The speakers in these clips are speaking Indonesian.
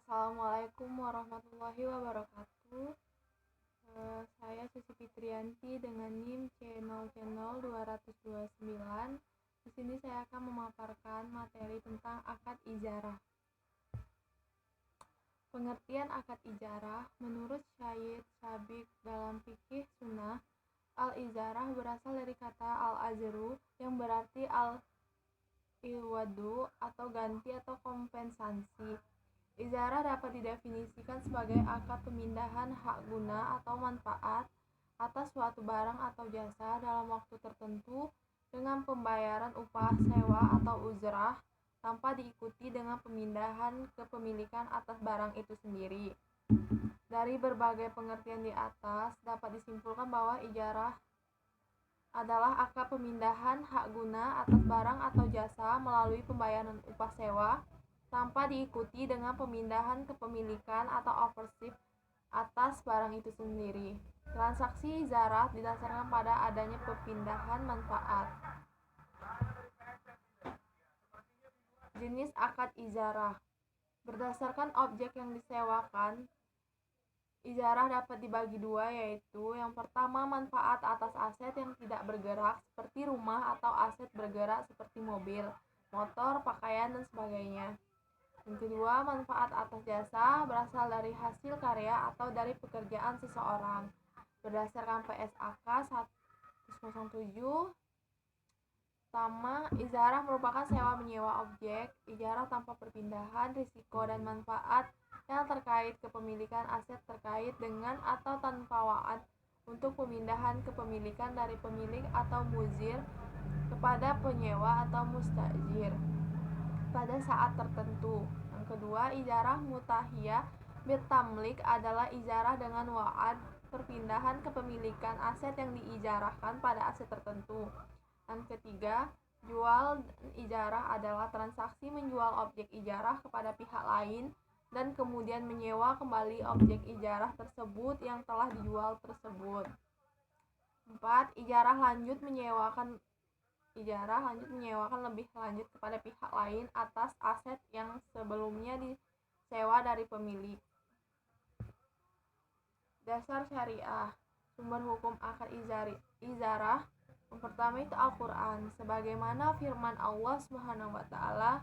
Assalamualaikum warahmatullahi wabarakatuh. Saya Susi Fitrianti dengan NIM C0C0229. Di sini saya akan memaparkan materi tentang akad ijarah. Pengertian akad ijarah menurut Syed Sabiq dalam fikih sunnah, al-ijarah berasal dari kata al-ajru yang berarti al-iwadu atau ganti atau kompensasi. Ijarah dapat didefinisikan sebagai akad pemindahan hak guna atau manfaat atas suatu barang atau jasa dalam waktu tertentu dengan pembayaran upah sewa atau ujrah tanpa diikuti dengan pemindahan kepemilikan atas barang itu sendiri. Dari berbagai pengertian di atas dapat disimpulkan bahwa ijarah adalah akad pemindahan hak guna atas barang atau jasa melalui pembayaran upah sewa tanpa diikuti dengan pemindahan kepemilikan atau ownership atas barang itu sendiri. Transaksi ijarah didasarkan pada adanya perpindahan manfaat. Jenis akad ijarah berdasarkan objek yang disewakan, ijarah dapat dibagi dua, yaitu yang pertama manfaat atas aset yang tidak bergerak seperti rumah atau aset bergerak seperti mobil, motor, pakaian, dan sebagainya. Yang kedua, manfaat atas jasa berasal dari hasil karya atau dari pekerjaan seseorang. Berdasarkan PSAK 107, pertama, ijarah merupakan sewa menyewa objek. Ijarah tanpa perpindahan, risiko dan manfaat yang terkait kepemilikan aset terkait dengan atau tanpa wa'ad untuk pemindahan kepemilikan dari pemilik atau muzir kepada penyewa atau mustajir pada saat tertentu. Yang kedua, ijarah mutahiyah bitamlik adalah ijarah dengan wa'ad perpindahan kepemilikan aset yang diijarahkan pada aset tertentu. Yang ketiga, jual dan ijarah adalah transaksi menjual objek ijarah kepada pihak lain dan kemudian menyewa kembali objek ijarah tersebut yang telah dijual tersebut. 4. Ijarah lanjut menyewakan lebih lanjut kepada pihak lain atas aset yang sebelumnya disewa dari pemilik. Dasar syariah. Sumber hukum akad ijarah. Yang pertama itu Al-Quran, sebagaimana firman Allah Subhanahu wa Ta'ala,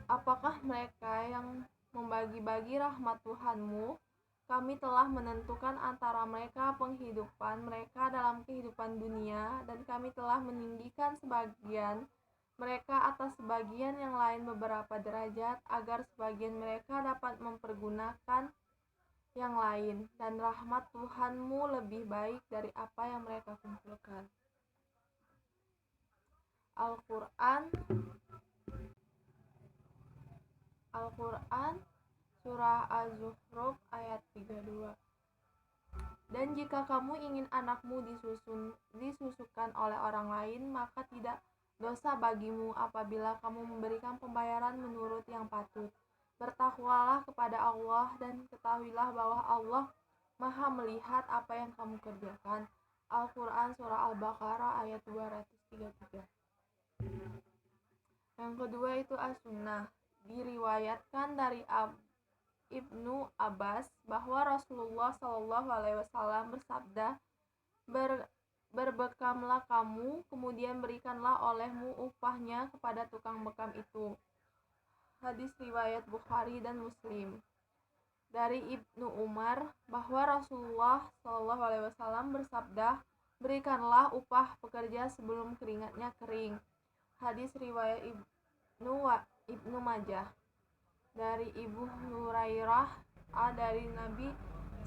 apakah mereka yang membagi-bagi rahmat Tuhanmu? Kami telah menentukan antara mereka penghidupan mereka dalam kehidupan dunia, dan kami telah meninggikan sebagian mereka atas sebagian yang lain beberapa derajat, agar sebagian mereka dapat mempergunakan yang lain, dan rahmat Tuhanmu lebih baik dari apa yang mereka kumpulkan. Al-Quran Surah Az-Zukhruf ayat 32. Dan jika kamu ingin anakmu disusukan oleh orang lain, maka tidak dosa bagimu apabila kamu memberikan pembayaran menurut yang patut. Bertakwalah kepada Allah dan ketahuilah bahwa Allah Maha melihat apa yang kamu kerjakan. Al-Quran Surah Al-Baqarah ayat 233. Yang kedua itu As-Sunnah. Diriwayatkan dari Ibnu Abbas bahwa Rasulullah SAW bersabda, berbekamlah kamu, kemudian berikanlah olehmu upahnya kepada tukang bekam itu. Hadis riwayat Bukhari dan Muslim. Dari Ibnu Umar bahwa Rasulullah SAW bersabda, berikanlah upah pekerja sebelum keringatnya kering. Hadis riwayat Ibnu Majah. Dari Ibu Hurairah dari Nabi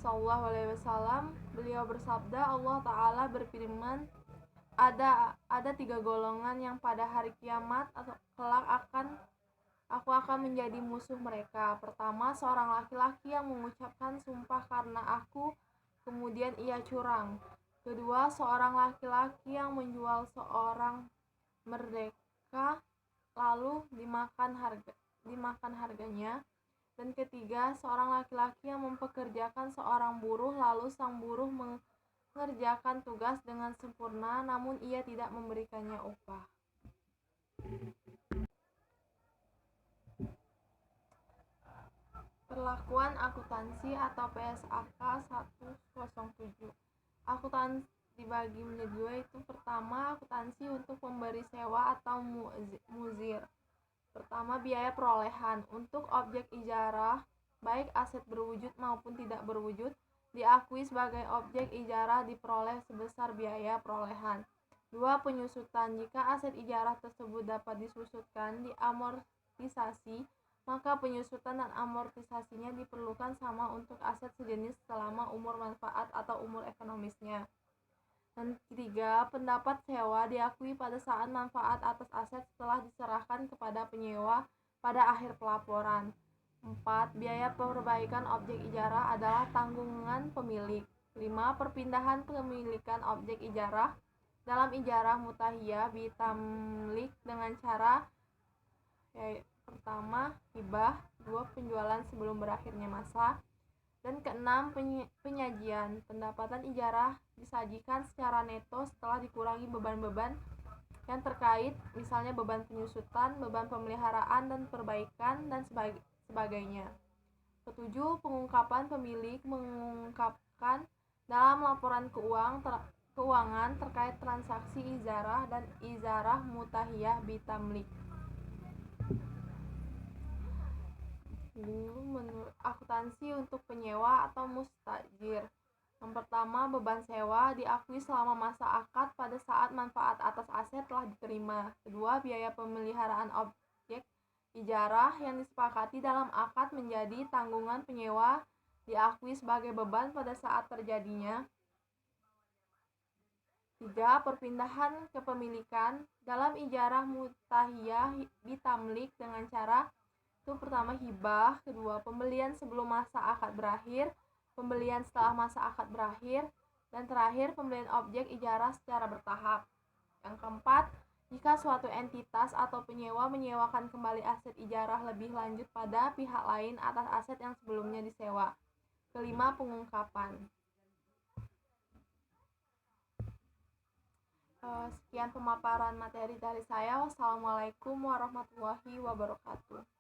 SAW, beliau bersabda, Allah Ta'ala berfirman, ada 3 golongan yang pada hari kiamat atau kelak aku akan menjadi musuh mereka. Pertama, seorang laki-laki yang mengucapkan sumpah karena aku, kemudian ia curang. Kedua, seorang laki-laki yang menjual seorang merdeka lalu dimakan harganya. Dan ketiga, seorang laki-laki yang mempekerjakan seorang buruh lalu sang buruh mengerjakan tugas dengan sempurna namun ia tidak memberikannya upah. Perlakuan akuntansi atau PSAK 107. Akuntansi dibagi menjadi dua, itu pertama akuntansi untuk pemberi sewa atau muzir. Pertama, biaya perolehan. Untuk objek ijarah, baik aset berwujud maupun tidak berwujud, diakui sebagai objek ijarah diperoleh sebesar biaya perolehan. 2. Penyusutan. Jika aset ijarah tersebut dapat disusutkan, diamortisasi, maka penyusutan dan amortisasinya diperlukan sama untuk aset sejenis selama umur manfaat atau umur ekonomisnya. Dan 3. Pendapat sewa diakui pada saat manfaat atas aset setelah diserahkan kepada penyewa pada akhir pelaporan. 4. Biaya perbaikan objek ijarah adalah tanggungan pemilik. 5. Perpindahan kepemilikan objek ijarah dalam ijarah mutahiyah bitamlik dengan cara pertama, hibah. 2. Penjualan sebelum berakhirnya masa. Dan keenam, penyajian. Pendapatan ijarah disajikan secara neto setelah dikurangi beban-beban yang terkait, misalnya beban penyusutan, beban pemeliharaan dan perbaikan, dan sebagainya. Ketujuh, pengungkapan. Pemilik mengungkapkan dalam laporan keuangan terkait transaksi ijarah dan ijarah mutahiyah bitamlik. Menurut akuntansi untuk penyewa atau mustajir. Yang pertama, beban sewa diakui selama masa akad pada saat manfaat atas aset telah diterima. Kedua, biaya pemeliharaan objek ijarah yang disepakati dalam akad menjadi tanggungan penyewa diakui sebagai beban pada saat terjadinya. 3. Perpindahan kepemilikan dalam ijarah mutahiyah bitamlik dengan cara itu pertama, hibah. Kedua, pembelian sebelum masa akad berakhir, pembelian setelah masa akad berakhir, dan terakhir pembelian objek ijarah secara bertahap. Yang keempat, jika suatu entitas atau penyewa menyewakan kembali aset ijarah lebih lanjut pada pihak lain atas aset yang sebelumnya disewa. Kelima, pengungkapan. Sekian pemaparan materi dari saya. Wassalamualaikum warahmatullahi wabarakatuh.